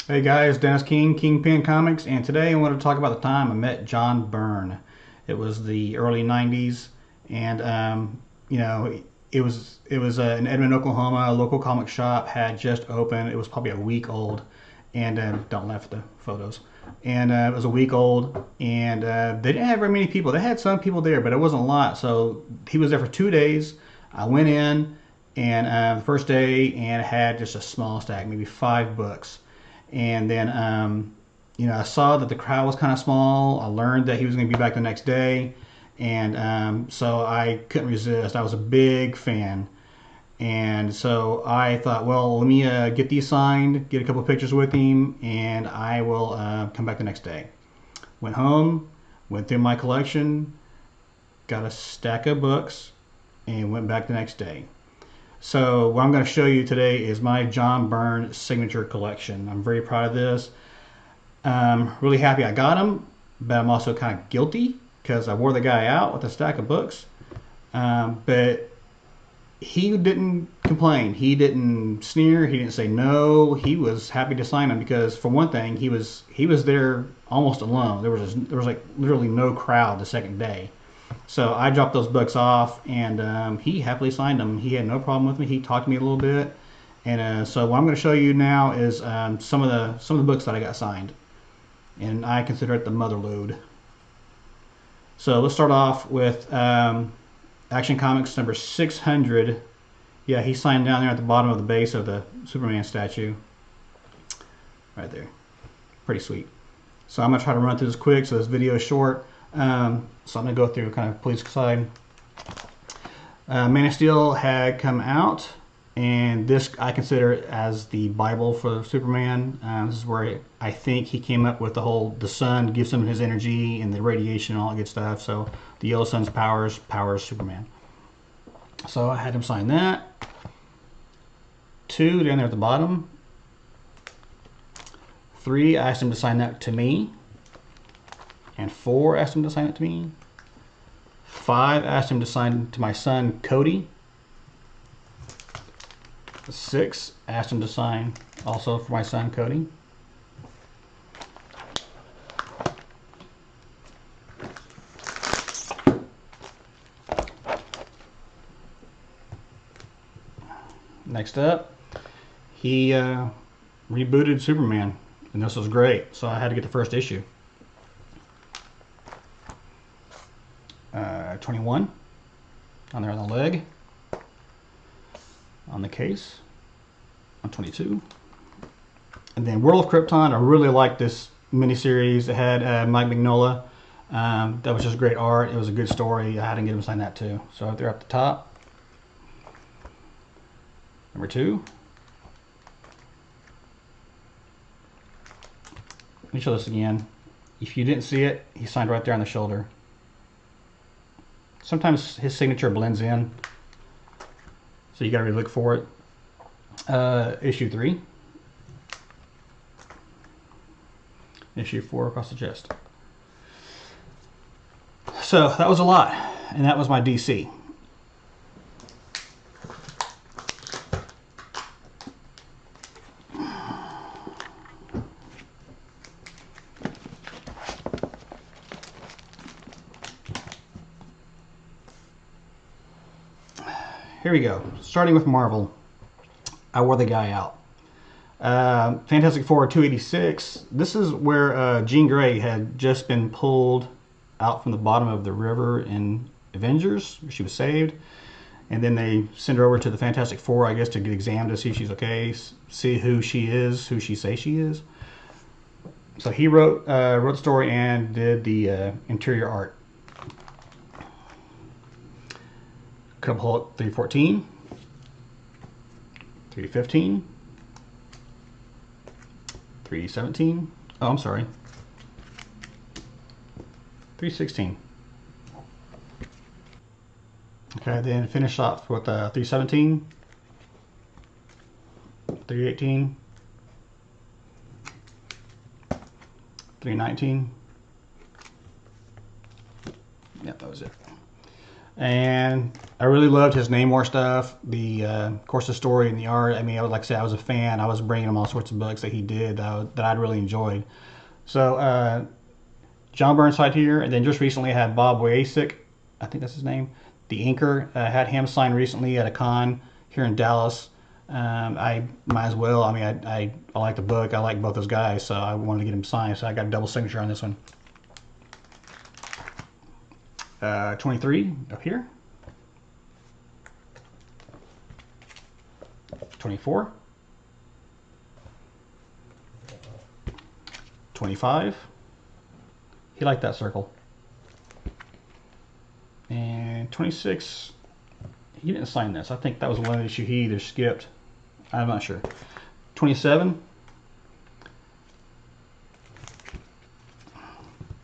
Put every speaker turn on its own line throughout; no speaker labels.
Hey guys, Dennis King, Kingpin Comics, and today I want to talk about the time I met John Byrne. It was the early '90s, and it was in Edmond, Oklahoma. A local comic shop had just opened. It was probably a week old, and don't laugh at the photos. And it was a week old, and they didn't have very many people. They had some people there, but it wasn't a lot. So he was there for 2 days. I went in, and the first day, and had just a small stack, maybe 5 books. And then, I saw that the crowd was kind of small. I learned that he was going to be back the next day. And so I couldn't resist. I was a big fan. And so I thought, well, let me get these signed, get a couple of pictures with him, and I will come back the next day. Went home, went through my collection, got a stack of books, and went back the next day. So what I'm going to show you today is my John Byrne signature collection. I'm very proud of this. Really happy I got them, but I'm also kind of guilty because I wore the guy out with a stack of books. But he didn't complain. He didn't sneer. He didn't say no. He was happy to sign them because, for one thing, he was there almost alone. There was like literally no crowd the second day. So I dropped those books off, and he happily signed them. He had no problem with me. He talked to me a little bit, and so what I'm going to show you now is some of the books that I got signed, and I consider it the mother lode. So let's start off with Action Comics number 600. Yeah, he signed down there at the bottom of the base of the Superman statue, right there. Pretty sweet. So I'm going to try to run through this quick so this video is short. So I'm going to go through kind of police side. Man of Steel had come out, and this I consider as the Bible for Superman. This is where I think he came up with the sun gives him his energy and the radiation and all that good stuff. So the yellow sun's powers Superman. So I had him sign that. 2 down there at the bottom. 3, I asked him to sign that to me. And 4, asked him to sign it to me. 5, asked him to sign to my son Cody. 6, asked him to sign also for my son Cody. Next up, he rebooted Superman, and this was great, so I had to get the first issue. 21 on there on the leg, on the case, on 22. And then World of Krypton, I really liked this miniseries. It had Mike Mignola. That was just great art. It was a good story. I had to get him to sign that too. So they're at the top. Number 2. Let me show this again. If you didn't see it, he signed right there on the shoulder. Sometimes his signature blends in, so you gotta really look for it. Issue 3. Issue 4 across the chest. So that was a lot, and that was my DC. Here we go. Starting with Marvel, I wore the guy out. Fantastic Four 286. This is where Jean Grey had just been pulled out from the bottom of the river in Avengers. She was saved. And then they send her over to the Fantastic Four, I guess, to get examined to see if she's okay, see who she is, who she says she is. So he wrote the story and did the interior art. Couple 314, 315, 317. Oh, I'm sorry. 316. Okay, then finish off with 317, 318, 319. Yep, that was it. And I really loved his Namor stuff. The of course the story and the art. I mean, I would like to say I was a fan. I was bringing him all sorts of books that he did that I'd really enjoyed. So John Burnside here, and then just recently I had Bob Waysick, I think that's his name, the inker. Had him signed recently at a con here in Dallas. I might as well. I mean, I like the book. I like both those guys, so I wanted to get him signed. So I got a double signature on this one. 23 up here. 24. 25. He liked that circle. And 26. He didn't sign this. I think that was one issue he either skipped. I'm not sure. 27.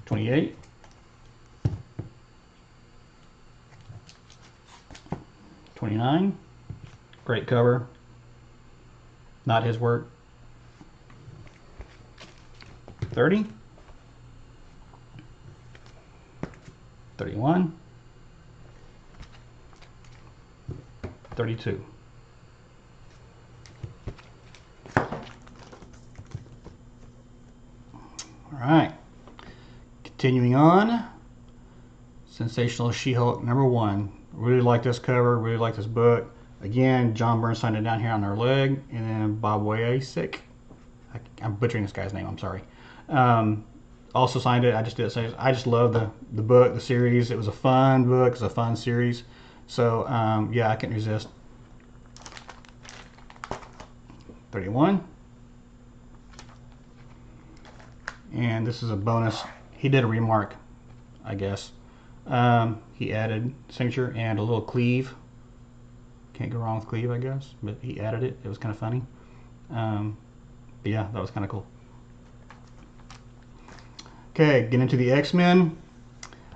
28. 29. Great cover. Not his work. 30. 31. 32. All right. Continuing on. Sensational She-Hulk #1. Really like this cover. Really like this book. Again, John Byrne signed it down here on our leg, and then Bob Waysick. I'm butchering this guy's name. I'm sorry. Also signed it. I just did say I just love the book, the series. It was a fun book. It's a fun series. So yeah, I couldn't resist. 31. And this is a bonus. He did a remark, I guess. He added signature and a little cleave. Can't go wrong with cleave, I guess. But he added it. It was kind of funny. But yeah, that was kind of cool. Okay, get into the X-Men.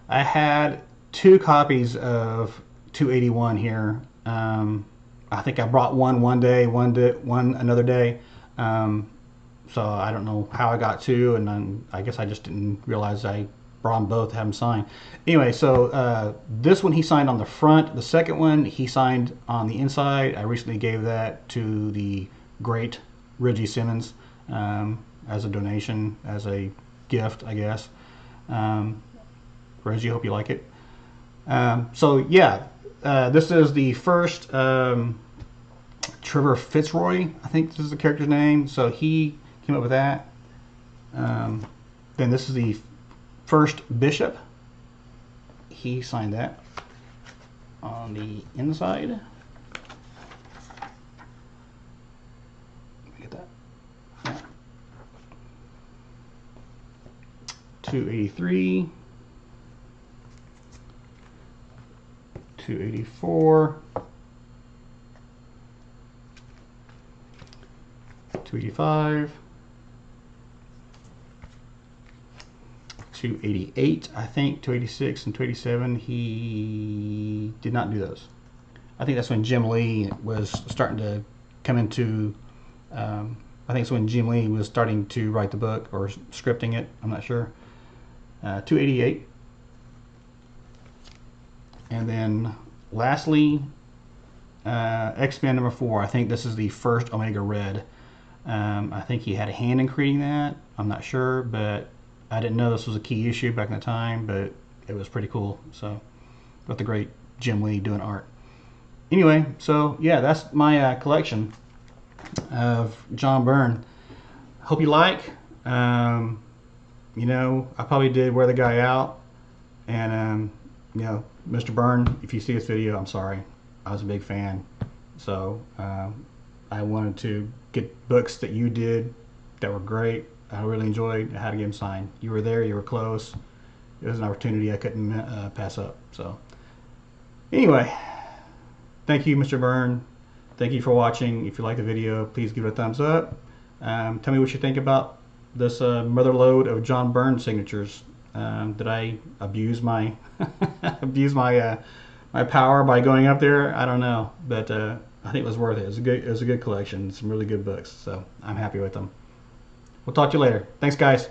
I had 2 copies of 281 here. I think I brought one day, one another day. So I don't know how I got 2, and then I guess I just didn't realize I brought them both, have them signed. Anyway, so this one he signed on the front. The second one he signed on the inside. I recently gave that to the great Reggie Simmons as a donation, as a gift, I guess. Reggie, hope you like it. So yeah, this is the first Trevor Fitzroy, I think this is the character's name. So he came up with that. Then this is the first Bishop. He signed that on the inside. Let me get that. Yeah. 283. 284. 285. 288, I think. 286 and 287. He did not do those. I think that's when Jim Lee was starting to come into. I think it's when Jim Lee was starting to write the book or scripting it. I'm not sure. 288. And then lastly, X-Men #4. I think this is the first Omega Red. I think he had a hand in creating that. I'm not sure, but I didn't know this was a key issue back in the time, but it was pretty cool. So, with the great Jim Lee doing art. Anyway, so yeah, that's my collection of John Byrne. Hope you like. You know, I probably did wear the guy out, and you know, Mr. Byrne, if you see this video, I'm sorry. I was a big fan, so I wanted to get books that you did that were great. I really enjoyed. I had to get them signed. You were there. You were close. It was an opportunity I couldn't pass up. So anyway, thank you, Mr. Byrne. Thank you for watching. If you like the video, please give it a thumbs up. Tell me what you think about this mother load of John Byrne signatures. Did I abuse my my power by going up there? I don't know, but I think it was worth it. It was a good collection. Some really good books, so I'm happy with them. We'll talk to you later. Thanks, guys.